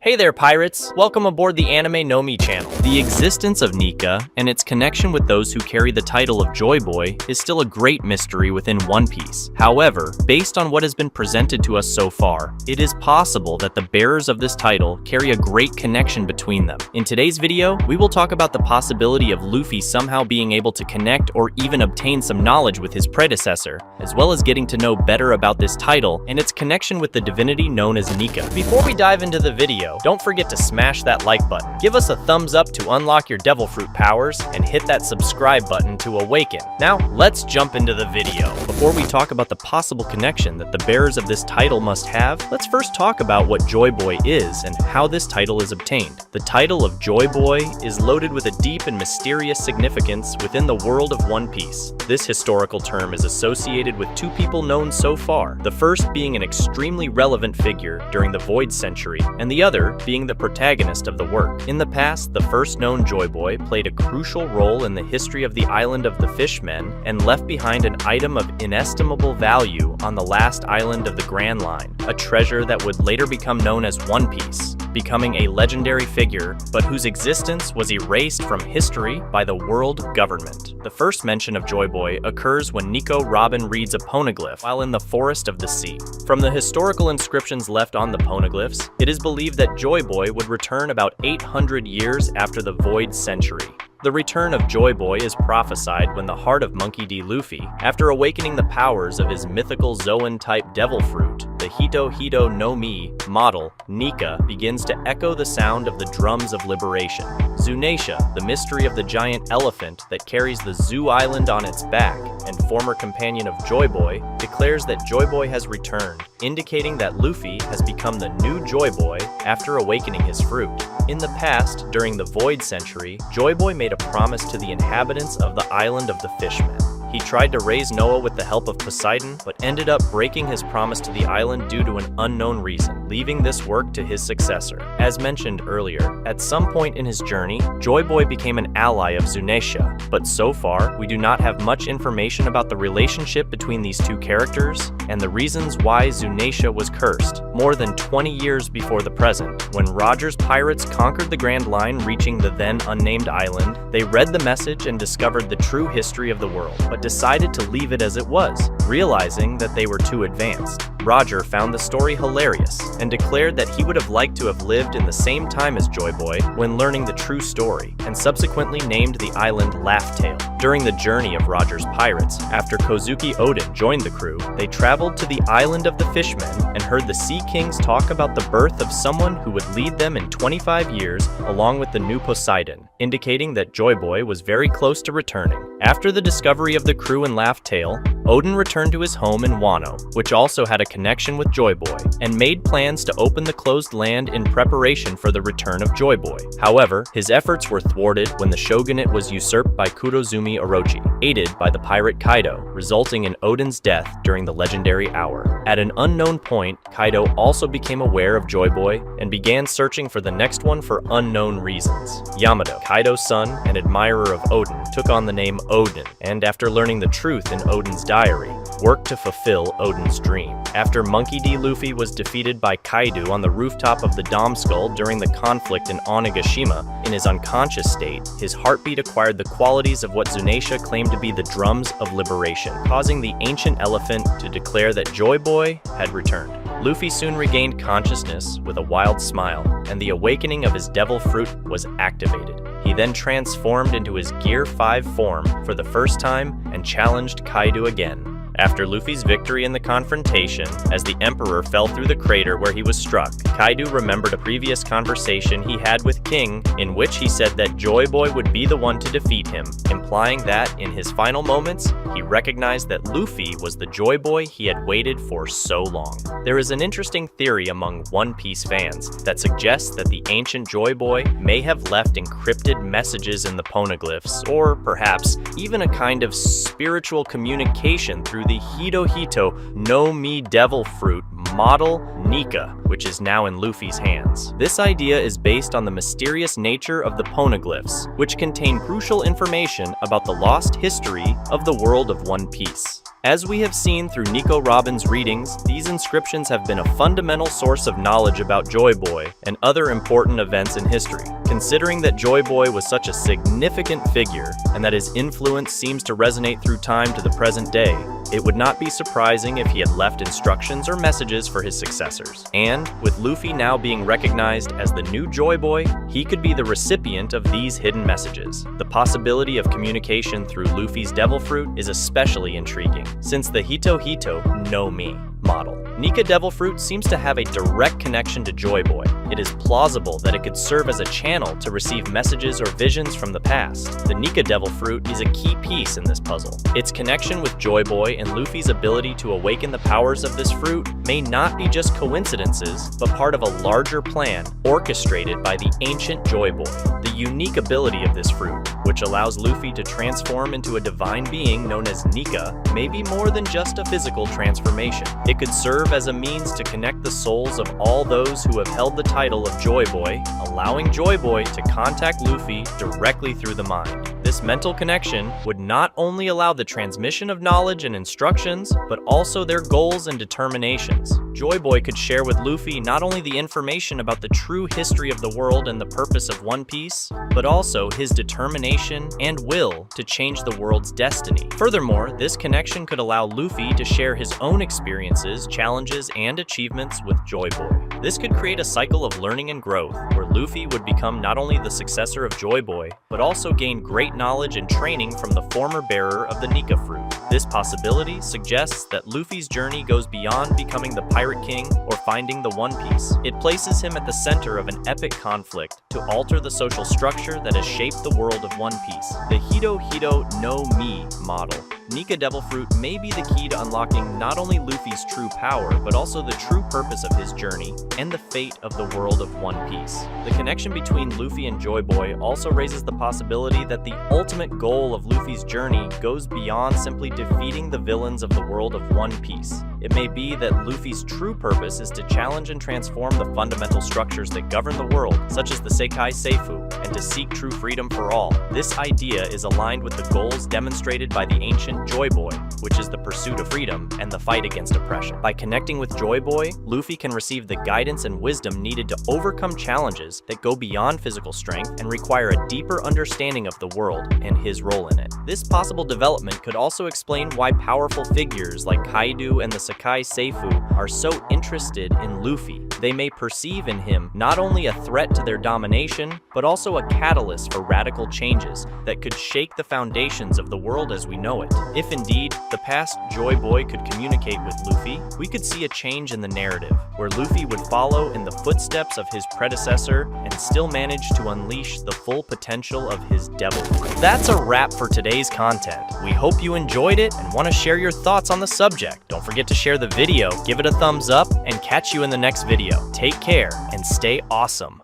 Hey there, pirates! Welcome aboard the Animenomi channel. The existence of Nika and its connection with those who carry the title of Joy Boy is still a great mystery within One Piece. However, based on what has been presented to us so far, it is possible that the bearers of this title carry a great connection between them. In today's video, we will talk about the possibility of Luffy somehow being able to connect or even obtain some knowledge with his predecessor, as well as getting to know better about this title and its connection with the divinity known as Nika. Before we dive into the video, don't forget to smash that like button. Give us a thumbs up to unlock your devil fruit powers and hit that subscribe button to awaken. Now, let's jump into the video. Before we talk about the possible connection that the bearers of this title must have, let's first talk about what Joy Boy is and how this title is obtained. The title of Joy Boy is loaded with a deep and mysterious significance within the world of One Piece. This historical term is associated with two people known so far, the first being an extremely relevant figure during the Void Century, and the other being the protagonist of the work. In the past, the first known Joy Boy played a crucial role in the history of the island of the Fishmen and left behind an item of inestimable value on the last island of the Grand Line, a treasure that would later become known as One Piece, becoming a legendary figure, but whose existence was erased from history by the world government. The first mention of Joy Boy occurs when Nico Robin reads a poneglyph while in the Forest of the Sea. From the historical inscriptions left on the poneglyphs, it is believed that Joy Boy would return about 800 years after the Void Century. The return of Joy Boy is prophesied when the heart of Monkey D. Luffy, after awakening the powers of his mythical Zoan-type devil fruit, the Hito no Mi model, Nika, begins to echo the sound of the drums of liberation. Zunaisha, the mystery of the giant elephant that carries the Zoo Island on its back, and former companion of Joy Boy, declares that Joy Boy has returned, indicating that Luffy has become the new Joy Boy after awakening his fruit. In the past, during the Void Century, Joy Boy made a promise to the inhabitants of the island of the Fishmen. He tried to raise Noah with the help of Poseidon, but ended up breaking his promise to the island due to an unknown reason, leaving this work to his successor. As mentioned earlier, at some point in his journey, Joy Boy became an ally of Zunaisha, but so far, we do not have much information about the relationship between these two characters and the reasons why Zunaisha was cursed. More than 20 years before the present, when Roger's pirates conquered the Grand Line, reaching the then unnamed island, they read the message and discovered the true history of the world, but decided to leave it as it was, realizing that they were too advanced. Roger found the story hilarious and declared that he would have liked to have lived in the same time as Joy Boy when learning the true story, and subsequently named the island Laugh Tale. During the journey of Roger's pirates, after Kozuki Oden joined the crew, they traveled to the island of the Fishmen and heard the Sea Kings talk about the birth of someone who would lead them in 25 years along with the new Poseidon, indicating that Joy Boy was very close to returning. After the discovery of the crew in Laugh Tale, Oden returned to his home in Wano, which also had a connection with Joy Boy, and made plans to open the closed land in preparation for the return of Joy Boy. However, his efforts were thwarted when the shogunate was usurped by Kurozumi Orochi, aided by the pirate Kaido, resulting in Oden's death during the legendary hour. At an unknown point, Kaido also became aware of Joy Boy and began searching for the next one for unknown reasons. Yamato, Kaido's son and admirer of Oden, took on the name Oden, and after learning the truth in Oden's diary, worked to fulfill Oden's dream. After Monkey D. Luffy was defeated by Kaido on the rooftop of the Dom Skull during the conflict in Onigashima, in his unconscious state, his heartbeat acquired the qualities of what Zunaisha claimed to be the drums of liberation, causing the ancient elephant to declare that Joy Boy had returned. Luffy soon regained consciousness with a wild smile, and the awakening of his devil fruit was activated. He then transformed into his Gear 5 form for the first time and challenged Kaido again. After Luffy's victory in the confrontation, as the Emperor fell through the crater where he was struck, Kaido remembered a previous conversation he had with King in which he said that Joy Boy would be the one to defeat him, implying that, in his final moments, he recognized that Luffy was the Joy Boy he had waited for so long. There is an interesting theory among One Piece fans that suggests that the ancient Joy Boy may have left encrypted messages in the poneglyphs, or perhaps even a kind of spiritual communication through the Hito no Mi devil fruit model Nika, which is now in Luffy's hands. This idea is based on the mysterious nature of the poneglyphs, which contain crucial information about the lost history of the world of One Piece. As we have seen through Nico Robin's readings, these inscriptions have been a fundamental source of knowledge about Joy Boy and other important events in history. Considering that Joy Boy was such a significant figure and that his influence seems to resonate through time to the present day, it would not be surprising if he had left instructions or messages for his successors. And with Luffy now being recognized as the new Joy Boy, he could be the recipient of these hidden messages. The possibility of communication through Luffy's Devil Fruit is especially intriguing, since the Hito Hito no Mi model. Nika Devil Fruit seems to have a direct connection to Joy Boy. It is plausible that it could serve as a channel to receive messages or visions from the past. The Nika Devil Fruit is a key piece in this puzzle. Its connection with Joy Boy and Luffy's ability to awaken the powers of this fruit may not be just coincidences, but part of a larger plan orchestrated by the ancient Joy Boy. The unique ability of this fruit, which allows Luffy to transform into a divine being known as Nika, may be more than just a physical transformation. It could serve as a means to connect the souls of all those who have held the title of Joy Boy, allowing Joy Boy to contact Luffy directly through the mind. This mental connection would not only allow the transmission of knowledge and instructions, but also their goals and determinations. Joy Boy could share with Luffy not only the information about the true history of the world and the purpose of One Piece, but also his determination and will to change the world's destiny. Furthermore, this connection could allow Luffy to share his own experiences, challenges, and achievements with Joy Boy. This could create a cycle of learning and growth, where Luffy would become not only the successor of Joy Boy, but also gain great knowledge and training from the former bearer of the Nika fruit. This possibility suggests that Luffy's journey goes beyond becoming the Pirate King or finding the One Piece. It places him at the center of an epic conflict to alter the social structure that has shaped the world of One Piece. The Hito Hito no Mi model. Nika Devil Fruit may be the key to unlocking not only Luffy's true power, but also the true purpose of his journey and the fate of the world of One Piece. The connection between Luffy and Joy Boy also raises the possibility that the ultimate goal of Luffy's journey goes beyond simply defeating the villains of the world of One Piece. It may be that Luffy's true purpose is to challenge and transform the fundamental structures that govern the world, such as the Sekai Seifu, and to seek true freedom for all. This idea is aligned with the goals demonstrated by the ancient Joy Boy, which is the pursuit of freedom and the fight against oppression. By connecting with Joy Boy, Luffy can receive the guidance and wisdom needed to overcome challenges that go beyond physical strength and require a deeper understanding of the world and his role in it. This possible development could also explain why powerful figures like Kaido and the Sekai Seifu are so interested in Luffy. They may perceive in him not only a threat to their domination, but also a catalyst for radical changes that could shake the foundations of the world as we know it. If indeed the past Joy Boy could communicate with Luffy, we could see a change in the narrative, where Luffy would follow in the footsteps of his predecessor and still manage to unleash the full potential of his devil fruit. That's a wrap for today's content. We hope you enjoyed it and want to share your thoughts on the subject. Don't forget to share the video, give it a thumbs up, and catch you in the next video. Take care and stay awesome.